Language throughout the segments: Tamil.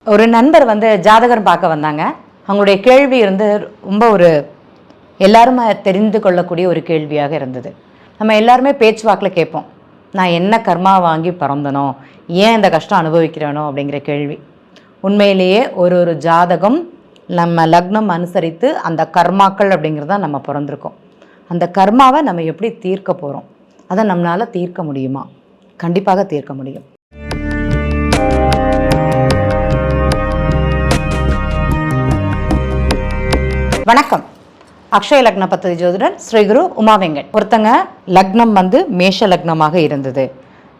ஒரு நண்பர் ஜாதகர் பார்க்க வந்தாங்க. அவங்களுடைய கேள்வி ரொம்ப எல்லாருமே தெரிந்து கொள்ளக்கூடிய ஒரு கேள்வியாக இருந்தது. நம்ம எல்லாருமே பேச்சுவாக்கில் கேட்போம், நான் என்ன கர்மா வாங்கி பிறந்தனோ, ஏன் இந்த கஷ்டம் அனுபவிக்கிறேனோ அப்படிங்கிற கேள்வி. உண்மையிலேயே ஒரு ஜாதகம் நம்ம லக்னம் அனுசரித்து அந்த கர்மாக்கள் அப்படிங்கிறது தான் நம்ம பிறந்திருக்கோம். அந்த கர்மாவை நம்ம எப்படி தீர்க்க போகிறோம், அதை நம்மளால் தீர்க்க முடியுமா? கண்டிப்பாக தீர்க்க முடியும். வணக்கம். அக்ஷய லக்ன பத்ததி ஜோதிடர் ஸ்ரீ குரு உமா வெங்கட். ஒருத்தங்க லக்னம் மேஷ லக்னமாக இருந்தது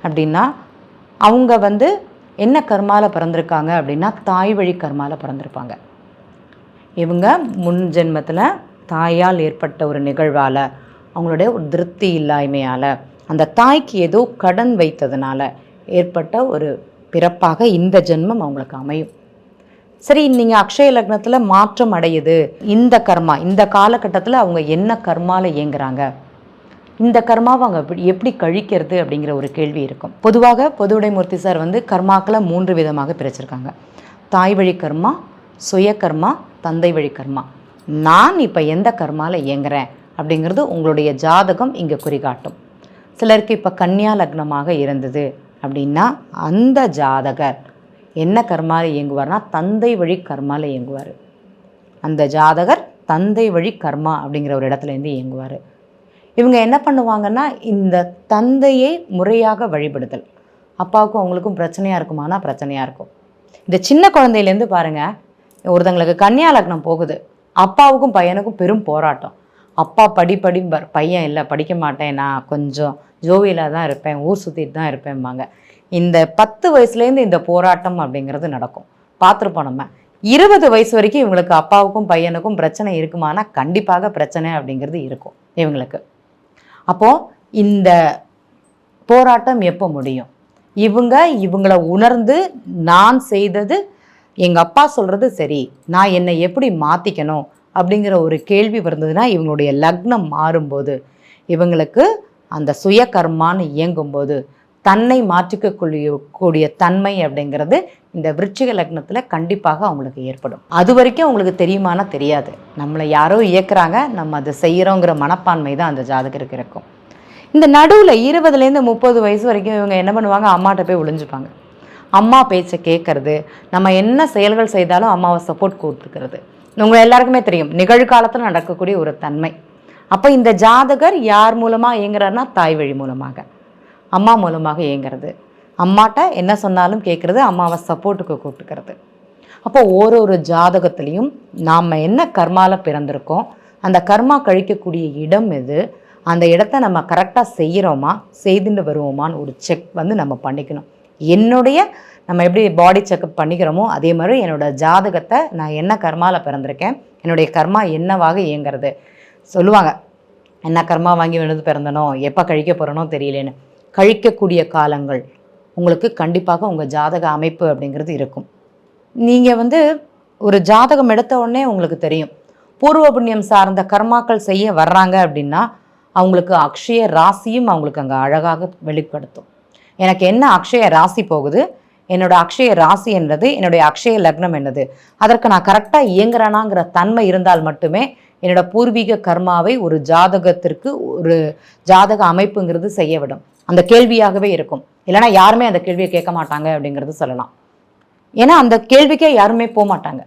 அப்படின்னா அவங்க என்ன கர்மாவில் பிறந்திருக்காங்க அப்படின்னா தாய் வழி கர்மாவில் பிறந்திருப்பாங்க. இவங்க முன் ஜென்மத்தில் தாயால் ஏற்பட்ட ஒரு நிகழ்வால், அவங்களுடைய ஒரு திருப்தி இல்லாமையால், அந்த தாய்க்கு ஏதோ கடன் வைத்ததுனால ஏற்பட்ட ஒரு பிறப்பாக இந்த ஜென்மம் அவங்களுக்கு அமையும். சரி, நீங்கள் அக்ஷய லக்னத்தில் மாற்றம் அடையுது, இந்த கர்மா இந்த காலகட்டத்தில் அவங்க என்ன கர்மாவில் இயங்குறாங்க, இந்த கர்மாவை அவங்க எப்படி கழிக்கிறது அப்படிங்கிற ஒரு கேள்வி இருக்கும். பொதுவாக பொதுவுடைமூர்த்தி சார் கர்மாக்களை 3 விதமாக பிரிச்சிருக்காங்க. தாய் வழி கர்மா, சுய கர்மா, தந்தை வழி கர்மா. நான் இப்போ எந்த கர்மாவில் இயங்குறேன் அப்படிங்கிறது உங்களுடைய ஜாதகம் இங்கே குறிகாட்டும். சிலருக்கு இப்போ கன்னியா லக்னமாக இருந்தது அப்படின்னா அந்த ஜாதகர் என்ன கர்மாவில் இயங்குவார்னா தந்தை வழி கர்மாவில் இயங்குவார். அந்த ஜாதகர் தந்தை வழி கர்மா அப்படிங்கிற ஒரு இடத்துலேருந்து இயங்குவார். இவங்க என்ன பண்ணுவாங்கன்னா, இந்த தந்தையை முறையாக வழிபடுதல். அப்பாவுக்கும் அவங்களுக்கும் பிரச்சனையாக இருக்குமானா பிரச்சனையாக இருக்கும். இந்த சின்ன குழந்தையிலேருந்து பாருங்கள், ஒருத்தங்களுக்கு கன்னியா லக்னம் போகுது, அப்பாவுக்கும் பையனுக்கும் பெரும் போராட்டம். அப்பா படிப்படிம்பார், பையன் இல்லை படிக்க மாட்டேன், நான் கொஞ்சம் ஜோவியலாக தான் இருப்பேன், ஊர் சுற்றிட்டு தான் இருப்பேன்பாங்க. இந்த 10 வயசுலேருந்து இந்த போராட்டம் அப்படிங்கிறது நடக்கும். பார்த்துருப்போம் நம்ம. 20 வயசு வரைக்கும் இவங்களுக்கு அப்பாவுக்கும் பையனுக்கும் பிரச்சனை இருக்குமானா கண்டிப்பாக பிரச்சனை அப்படிங்கிறது இருக்கும் இவங்களுக்கு. அப்போது இந்த போராட்டம் எப்போ முடியும்? இவங்கள உணர்ந்து நான் செய்தது, எங்கள் அப்பா சொல்கிறது சரி, நான் என்னை எப்படி மாற்றிக்கணும் அப்படிங்கிற ஒரு கேள்வி வந்ததுன்னா, இவங்களுடைய லக்னம் மாறும்போது, இவங்களுக்கு அந்த சுய கர்மான்னு இயங்கும்போது தன்னை மாற்றிக்கக்கூடிய தன்மை அப்படிங்கிறது இந்த விருச்சிக லக்னத்தில் கண்டிப்பாக அவங்களுக்கு ஏற்படும். அது வரைக்கும் அவங்களுக்கு தெரியுமானா தெரியாது. நம்மளை யாரோ இயக்குறாங்க, நம்ம அதை செய்கிறோங்கிற மனப்பான்மை தான் அந்த ஜாதகருக்கு இருக்கும். இந்த நடுவில் 20லேருந்து 30 வயசு வரைக்கும் இவங்க என்ன பண்ணுவாங்க, அம்மாட்ட போய் ஒளிஞ்சுப்பாங்க. அம்மா பேச்சை கேட்கறது, நம்ம என்ன செயல்கள் செய்தாலும் அம்மாவை சப்போர்ட் கொடுத்துக்கிறது. உங்களை எல்லாருக்குமே தெரியும், நிகழ்காலத்தில் நடக்கக்கூடிய ஒரு தன்மை. அப்போ இந்த ஜாதகர் யார் மூலமாக இயங்குறாருன்னா தாய் வழி மூலமாக, அம்மா மூலமாக இயங்கிறது. அம்மாட்ட என்ன சொன்னாலும் கேட்குறது, அம்மாவை சப்போர்ட்டுக்கு கூப்பிட்டுக்கிறது. அப்போ ஒரு ஜாதகத்துலேயும் நாம் என்ன கர்மாவில் பிறந்திருக்கோம், அந்த கர்மா கழிக்கக்கூடிய இடம் எது, அந்த இடத்த நம்ம கரெக்டாக செய்கிறோமா, செய்துட்டு வருவோமான்னு ஒரு செக் நம்ம பண்ணிக்கணும். நம்ம எப்படி பாடி செக்கப் பண்ணிக்கிறோமோ அதே மாதிரி என்னோடய ஜாதகத்தை நான் என்ன கர்மாவில் பிறந்திருக்கேன், என்னுடைய கர்மா என்னவாக இயங்கிறது. சொல்லுவாங்க, என்ன கர்மா வாங்கி பிறந்தனோ, எப்போ கழிக்க போகிறனோ தெரியலேன்னு. கழிக்கக்கூடிய காலங்கள் உங்களுக்கு கண்டிப்பாக உங்கள் ஜாதக அமைப்பு அப்படிங்கிறது இருக்கும். நீங்கள் ஒரு ஜாதகம் எடுத்த உடனே உங்களுக்கு தெரியும், பூர்வ புண்ணியம் சார்ந்த கர்மாக்கள் செய்ய வர்றாங்க அப்படின்னா அவங்களுக்கு அக்ஷய ராசியும் அவங்களுக்கு அங்கே அழகாக வெளிப்படுத்தும். எனக்கு என்ன அக்ஷய ராசி போகுது, என்னோட அக்ஷய ராசி என்னது, என்னுடைய அக்ஷய லக்னம் என்னது, அதற்கு நான் கரெக்டாக இயங்குறேனாங்கிற தன்மை இருந்தால் மட்டுமே என்னோட பூர்வீக கர்மாவை ஒரு ஜாதகத்திற்கு ஒரு ஜாதக அமைப்புங்கிறது செய்ய விடும். அந்த கேள்வியாகவே இருக்கும். இல்லைனா யாருமே அந்த கேள்வியை கேட்க மாட்டாங்க அப்படிங்கிறது சொல்லலாம். ஏன்னா அந்த கேள்விக்கே யாருமே போக மாட்டாங்க.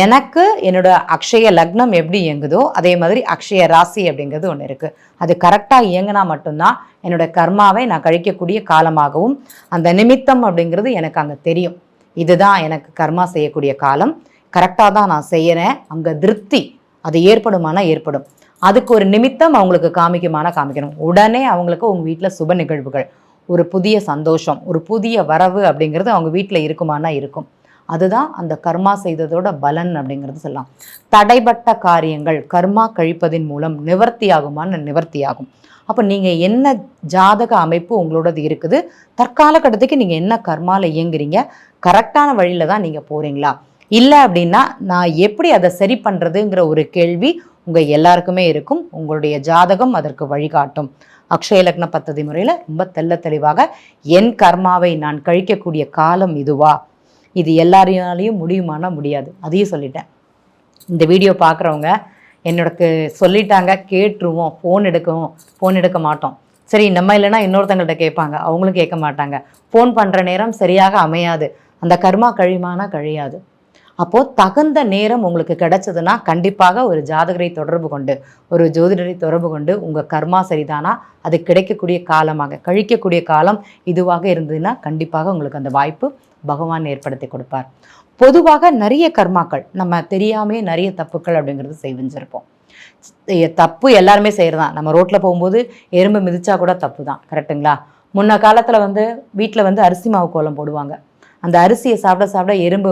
எனக்கு என்னோட அக்ஷய லக்னம் எப்படி இயங்குதோ அதே மாதிரி அக்ஷய ராசி அப்படிங்கிறது ஒன்று இருக்குது. அது கரெக்டாக இயங்கினா மட்டும்தான் என்னோட கர்மாவை நான் கழிக்கக்கூடிய காலமாகவும், அந்த நிமித்தம் அப்படிங்கிறது எனக்கு அங்கே தெரியும். இதுதான் எனக்கு கர்மா செய்யக்கூடிய காலம், கரெக்டாக தான் நான் செய்கிறேன், அங்கே திருப்தி அது ஏற்படுமானா ஏற்படும். அதுக்கு ஒரு நிமித்தம் அவங்களுக்கு காமிக்கணும். உடனே அவங்களுக்கு உங்கள் வீட்டில் சுப நிகழ்வுகள், ஒரு புதிய சந்தோஷம், ஒரு புதிய வரவு அப்படிங்கிறது அவங்க வீட்டில் இருக்குமானா இருக்கும். அதுதான் அந்த கர்மா செய்ததோட பலன் அப்படிங்கிறது சொல்லலாம். தடைப்பட்ட காரியங்கள் கர்மா கழிப்பதின் மூலம் நிவர்த்தி ஆகும். அப்போ நீங்கள் என்ன ஜாதக அமைப்பு உங்களோடது இருக்குது, தற்கால கட்டத்துக்கு நீங்கள் என்ன கர்மாவில் இயங்குறீங்க, கரெக்டான வழியில் தான் நீங்கள் போகிறீங்களா, இல்லை அப்படின்னா நான் எப்படி அதை சரி பண்ணுறதுங்கிற ஒரு கேள்வி உங்கள் எல்லாருக்குமே இருக்கும். உங்களுடைய ஜாதகம் அதற்கு வழிகாட்டும். அக்ஷய லக்ன பத்ததி முறையில் ரொம்ப தெளிவாக என் கர்மாவை நான் கழிக்கக்கூடிய காலம் இதுவா, இது எல்லாரையாலையும் முடியுமானா முடியாது, அதையும் சொல்லிட்டேன். இந்த வீடியோ பார்க்குறவங்க என்னோடக்கு சொல்லிட்டாங்க, கேட்டுருவோம், ஃபோன் எடுக்க மாட்டோம். சரி, நம்ம இல்லைன்னா இன்னொருத்தங்கள்ட்ட கேட்பாங்க, அவங்களும் கேட்க மாட்டாங்க. ஃபோன் பண்ணுற நேரம் சரியாக அமையாது, அந்த கர்மா கழியுமானா கழியாது. அப்போது தகுந்த நேரம் உங்களுக்கு கிடைச்சதுன்னா கண்டிப்பாக ஒரு ஜாதகரை தொடர்பு கொண்டு, ஒரு ஜோதிடரை தொடர்பு கொண்டு உங்கள் கர்மா சரிதானா, அது கிடைக்கக்கூடிய காலமாக, கழிக்கக்கூடிய காலம் இதுவாக இருந்ததுன்னா கண்டிப்பாக உங்களுக்கு அந்த வாய்ப்பு பகவான் ஏற்படுத்தி கொடுப்பார். பொதுவாக நிறைய கர்மாக்கள் நம்ம தெரியாமே நிறைய தப்புக்கள் அப்படிங்கிறது செஞ்சிருப்போம். தப்பு எல்லாருமே செய்கிறதான். நம்ம ரோட்டில் போகும்போது எறும்பு மிதிச்சா கூட தப்பு தான், கரெக்டுங்களா? முன்ன காலத்தில் வீட்டில் அரிசி மாவு கோலம் போடுவாங்க. அந்த அரிசியை சாப்பிட சாப்பிட எறும்பு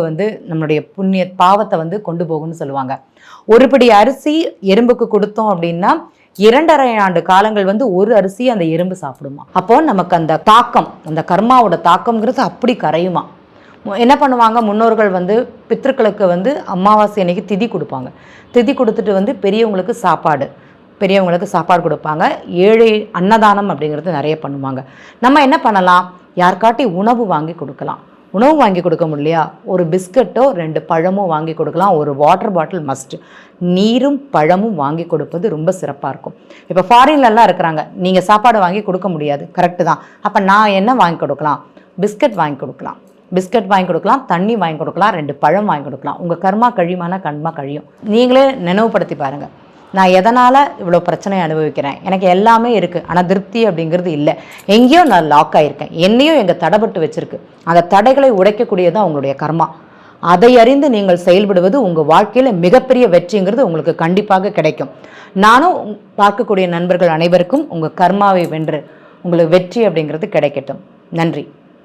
நம்மளுடைய புண்ணிய பாவத்தை கொண்டு போகும்னு சொல்லுவாங்க. ஒரு படி அரிசி எறும்புக்கு கொடுத்தோம் அப்படின்னா 2.5 ஆண்டு காலங்கள் ஒரு அரிசியை அந்த எறும்பு சாப்பிடுமா. அப்போ நமக்கு அந்த தாக்கம், அந்த கர்மாவோட தாக்கம்ங்கிறது அப்படி கரையுமா. என்ன பண்ணுவாங்க, முன்னோர்கள் பித்ருக்களுக்கு அமாவாசை அன்னைக்கு திதி கொடுப்பாங்க. திதி கொடுத்துட்டு பெரியவங்களுக்கு சாப்பாடு கொடுப்பாங்க. ஏழை அன்னதானம் அப்படிங்கிறது நிறைய பண்ணுவாங்க. நம்ம என்ன பண்ணலாம், யாருக்காட்டி உணவு வாங்கி கொடுக்கலாம். உணவு வாங்கி கொடுக்க முடியலையா, ஒரு பிஸ்கட்டோ 2 பழமோ வாங்கி கொடுக்கலாம். ஒரு வாட்டர் பாட்டில் மஸ்ட். நீரும் பழமும் வாங்கி கொடுப்பது ரொம்ப சிறப்பாக இருக்கும். இப்போ ஃபாரின்லலாம் இருக்கிறாங்க, நீங்கள் சாப்பாடு வாங்கி கொடுக்க முடியாது, கரெக்டு தான். அப்போ நான் என்ன வாங்கி கொடுக்கலாம், பிஸ்கட் வாங்கி கொடுக்கலாம், தண்ணி வாங்கி கொடுக்கலாம், 2 பழம் வாங்கி கொடுக்கலாம். உங்கள் கர்மா கழியுமானா கர்மா கழியும். நீங்களே நினைவுபடுத்தி பாருங்கள், நான் எதனால் இவ்வளோ பிரச்சனையை அனுபவிக்கிறேன், எனக்கு எல்லாமே இருக்குது ஆனால் திருப்தி அப்படிங்கிறது இல்லை, எங்கேயோ நான் லாக் ஆகியிருக்கேன், என்னையும் எங்கள் தடைப்பட்டு வச்சுருக்கு. அந்த தடைகளை உடைக்கக்கூடியதான் உங்களுடைய கர்மா. அதை அறிந்து நீங்கள் செயல்படுவது உங்கள் வாழ்க்கையில் மிகப்பெரிய வெற்றிங்கிறது உங்களுக்கு கண்டிப்பாக கிடைக்கும். நானும் பார்க்கக்கூடிய நண்பர்கள் அனைவருக்கும் உங்கள் கர்மாவை வென்று உங்களுக்கு வெற்றி அப்படிங்கிறது கிடைக்கட்டும். நன்றி.